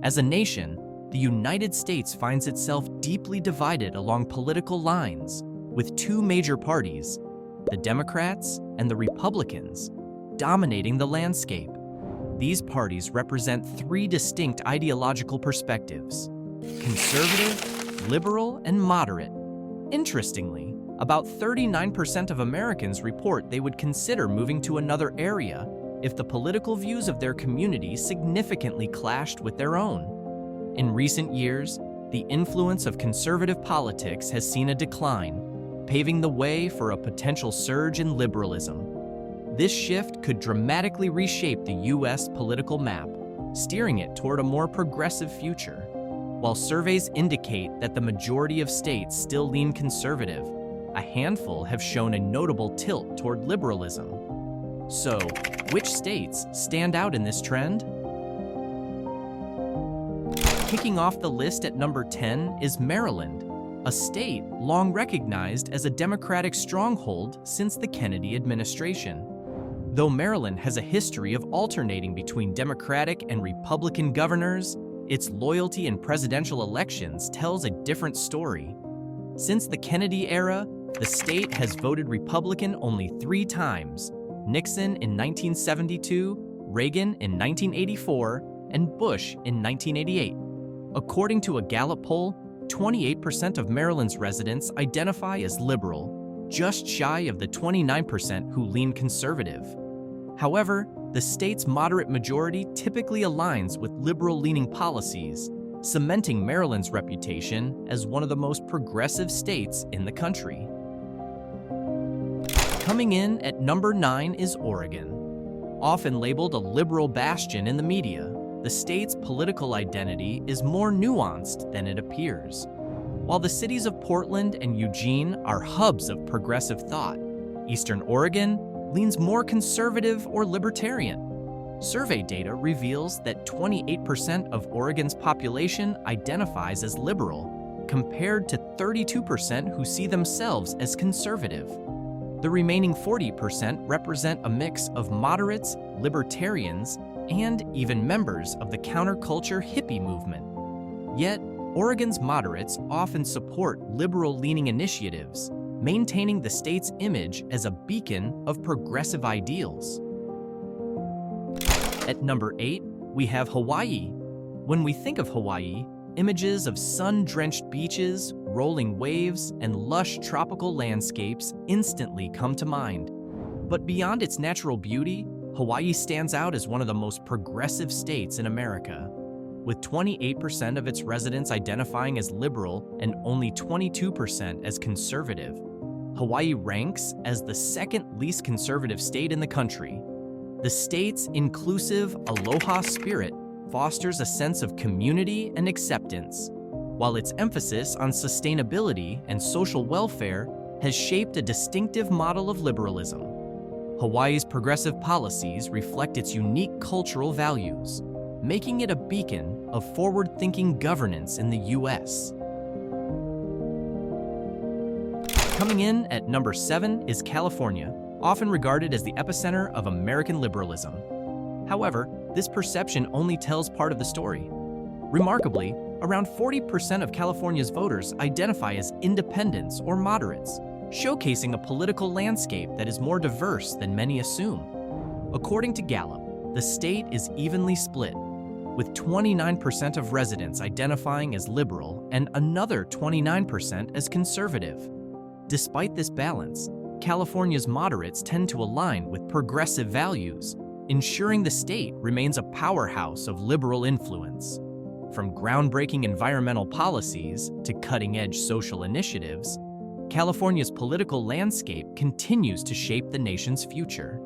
As a nation, the United States finds itself deeply divided along political lines, with two major parties, the Democrats and the Republicans, dominating the landscape. These parties represent three distinct ideological perspectives: conservative, liberal, and moderate. Interestingly, about 39% of Americans report they would consider moving to another area if the political views of their community significantly clashed with their own. In recent years, the influence of conservative politics has seen a decline, paving the way for a potential surge in liberalism. This shift could dramatically reshape the U.S. political map, steering it toward a more progressive future. While surveys indicate that the majority of states still lean conservative, a handful have shown a notable tilt toward liberalism. So, which states stand out in this trend? Kicking off the list at number 10 is Maryland, a state long recognized as a Democratic stronghold since the Kennedy administration. Though Maryland has a history of alternating between Democratic and Republican governors, its loyalty in presidential elections tells a different story. Since the Kennedy era, the state has voted Republican only 3 times: Nixon in 1972, Reagan in 1984, and Bush in 1988. According to a Gallup poll, 28% of Maryland's residents identify as liberal, just shy of the 29% who lean conservative. However, the state's moderate majority typically aligns with liberal-leaning policies, cementing Maryland's reputation as one of the most progressive states in the country. Coming in at number 9 is Oregon. Often labeled a liberal bastion in the media, the state's political identity is more nuanced than it appears. While the cities of Portland and Eugene are hubs of progressive thought, Eastern Oregon leans more conservative or libertarian. Survey data reveals that 28% of Oregon's population identifies as liberal, compared to 32% who see themselves as conservative. The remaining 40% represent a mix of moderates, libertarians, and even members of the counterculture hippie movement. Yet, Oregon's moderates often support liberal-leaning initiatives, maintaining the state's image as a beacon of progressive ideals. At number 8, we have Hawaii. When we think of Hawaii, images of sun-drenched beaches, rolling waves, and lush tropical landscapes instantly come to mind. But beyond its natural beauty, Hawaii stands out as one of the most progressive states in America. With 28% of its residents identifying as liberal and only 22% as conservative, Hawaii ranks as the second least conservative state in the country. The state's inclusive aloha spirit fosters a sense of community and acceptance, while its emphasis on sustainability and social welfare has shaped a distinctive model of liberalism. Hawaii's progressive policies reflect its unique cultural values, making it a beacon of forward-thinking governance in the U.S. Coming in at number 7 is California, often regarded as the epicenter of American liberalism. However, this perception only tells part of the story. Remarkably, around 40% of California's voters identify as independents or moderates, showcasing a political landscape that is more diverse than many assume. According to Gallup, the state is evenly split, with 29% of residents identifying as liberal and another 29% as conservative. Despite this balance, California's moderates tend to align with progressive values, ensuring the state remains a powerhouse of liberal influence. From groundbreaking environmental policies to cutting-edge social initiatives, California's political landscape continues to shape the nation's future.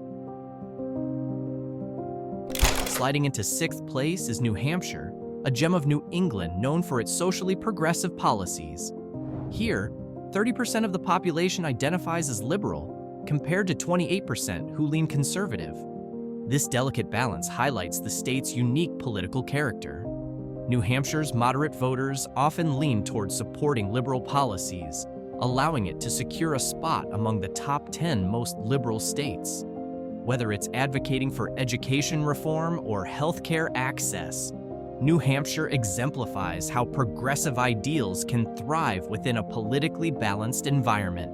Sliding into 6th place is New Hampshire, a gem of New England known for its socially progressive policies. Here, 30% of the population identifies as liberal, compared to 28% who lean conservative. This delicate balance highlights the state's unique political character. New Hampshire's moderate voters often lean toward supporting liberal policies, allowing it to secure a spot among the top 10 most liberal states. Whether it's advocating for education reform or healthcare access, New Hampshire exemplifies how progressive ideals can thrive within a politically balanced environment.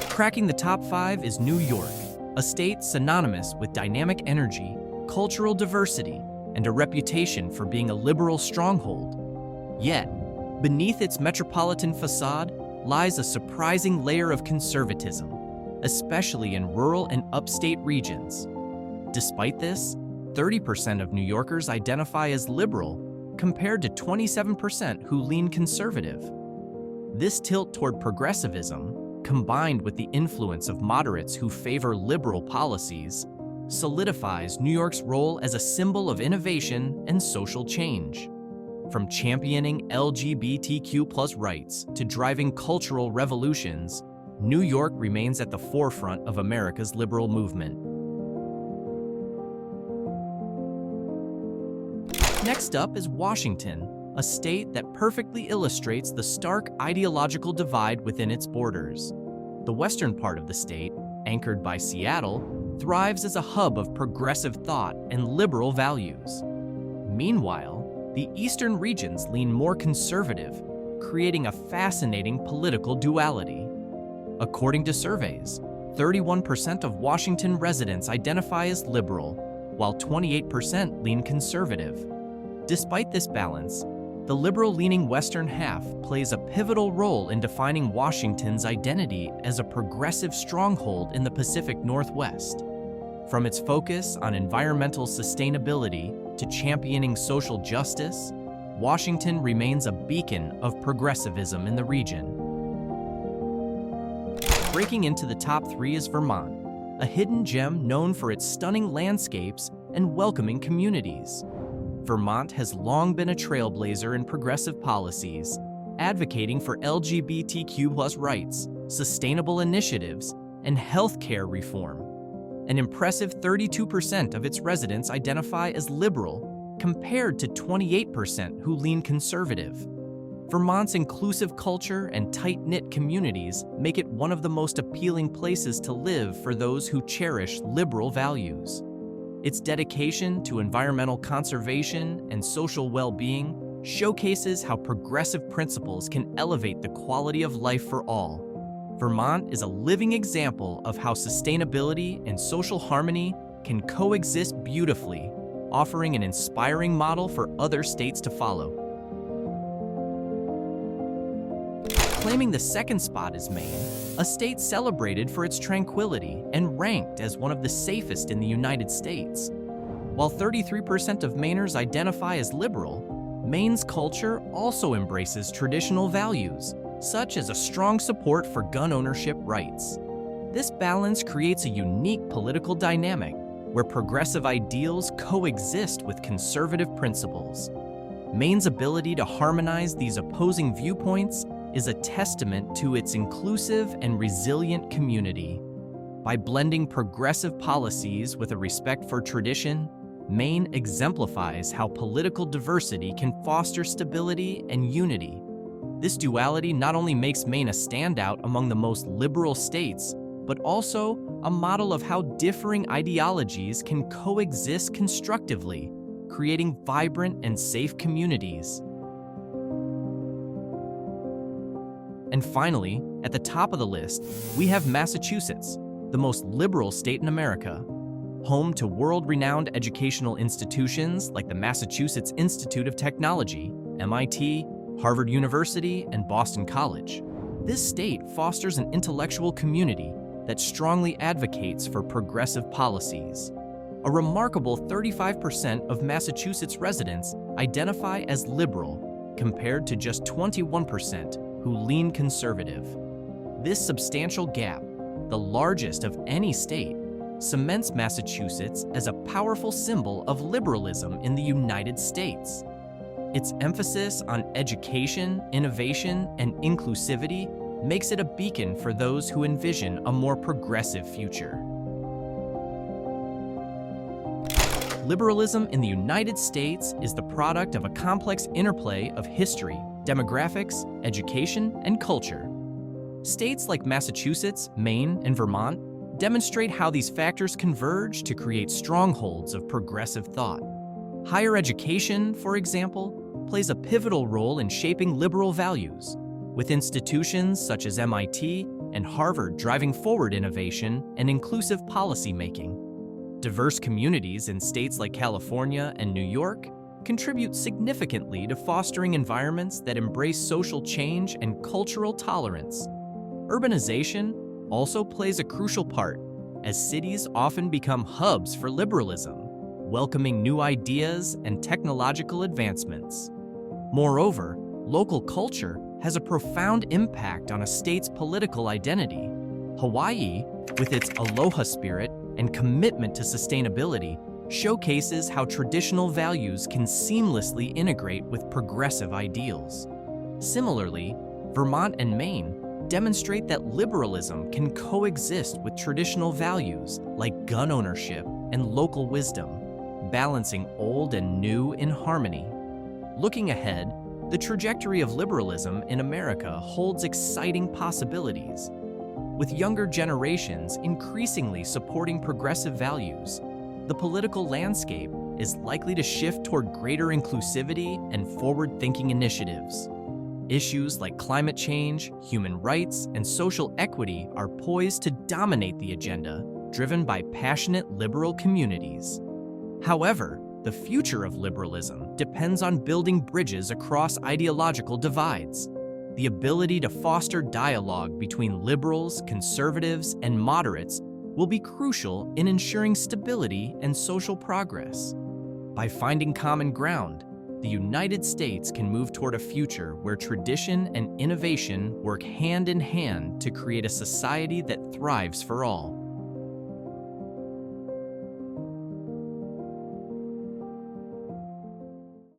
Cracking the top 5 is New York, a state synonymous with dynamic energy, cultural diversity, and a reputation for being a liberal stronghold. Yet, beneath its metropolitan facade lies a surprising layer of conservatism, especially in rural and upstate regions. Despite this, 30% of New Yorkers identify as liberal, compared to 27% who lean conservative. This tilt toward progressivism, combined with the influence of moderates who favor liberal policies, solidifies New York's role as a symbol of innovation and social change. From championing LGBTQ+ rights to driving cultural revolutions, New York remains at the forefront of America's liberal movement. Next up is Washington, a state that perfectly illustrates the stark ideological divide within its borders. The western part of the state, anchored by Seattle, thrives as a hub of progressive thought and liberal values. Meanwhile, the eastern regions lean more conservative, creating a fascinating political duality. According to surveys, 31% of Washington residents identify as liberal, while 28% lean conservative. Despite this balance, the liberal-leaning western half plays a pivotal role in defining Washington's identity as a progressive stronghold in the Pacific Northwest. From its focus on environmental sustainability to championing social justice, Washington remains a beacon of progressivism in the region. Breaking into the top 3 is Vermont, a hidden gem known for its stunning landscapes and welcoming communities. Vermont has long been a trailblazer in progressive policies, advocating for LGBTQ+ rights, sustainable initiatives, and healthcare reform. An impressive 32% of its residents identify as liberal, compared to 28% who lean conservative. Vermont's inclusive culture and tight-knit communities make it one of the most appealing places to live for those who cherish liberal values. Its dedication to environmental conservation and social well-being showcases how progressive principles can elevate the quality of life for all. Vermont is a living example of how sustainability and social harmony can coexist beautifully, offering an inspiring model for other states to follow. Claiming the second spot is Maine, a state celebrated for its tranquility and ranked as one of the safest in the United States. While 33% of Mainers identify as liberal, Maine's culture also embraces traditional values, such as a strong support for gun ownership rights. This balance creates a unique political dynamic where progressive ideals coexist with conservative principles. Maine's ability to harmonize these opposing viewpoints is a testament to its inclusive and resilient community. By blending progressive policies with a respect for tradition, Maine exemplifies how political diversity can foster stability and unity. This duality not only makes Maine a standout among the most liberal states, but also a model of how differing ideologies can coexist constructively, creating vibrant and safe communities. And finally, at the top of the list, we have Massachusetts, the most liberal state in America. Home to world-renowned educational institutions like the Massachusetts Institute of Technology, MIT, Harvard University, and Boston College. This state fosters an intellectual community that strongly advocates for progressive policies. A remarkable 35% of Massachusetts residents identify as liberal, compared to just 21% who lean conservative. This substantial gap, the largest of any state, cements Massachusetts as a powerful symbol of liberalism in the United States. Its emphasis on education, innovation, and inclusivity makes it a beacon for those who envision a more progressive future. Liberalism in the United States is the product of a complex interplay of history, demographics, education, and culture. States like Massachusetts, Maine, and Vermont demonstrate how these factors converge to create strongholds of progressive thought. Higher education, for example, plays a pivotal role in shaping liberal values, with institutions such as MIT and Harvard driving forward innovation and inclusive policymaking. Diverse communities in states like California and New York contribute significantly to fostering environments that embrace social change and cultural tolerance. Urbanization also plays a crucial part, as cities often become hubs for liberalism, welcoming new ideas and technological advancements. Moreover, local culture has a profound impact on a state's political identity. Hawaii, with its aloha spirit and commitment to sustainability, showcases how traditional values can seamlessly integrate with progressive ideals. Similarly, Vermont and Maine demonstrate that liberalism can coexist with traditional values like gun ownership and local wisdom, balancing old and new in harmony. Looking ahead, the trajectory of liberalism in America holds exciting possibilities. With younger generations increasingly supporting progressive values, the political landscape is likely to shift toward greater inclusivity and forward-thinking initiatives. Issues like climate change, human rights, and social equity are poised to dominate the agenda, driven by passionate liberal communities. However, the future of liberalism depends on building bridges across ideological divides. The ability to foster dialogue between liberals, conservatives, and moderates will be crucial in ensuring stability and social progress. By finding common ground, the United States can move toward a future where tradition and innovation work hand in hand to create a society that thrives for all.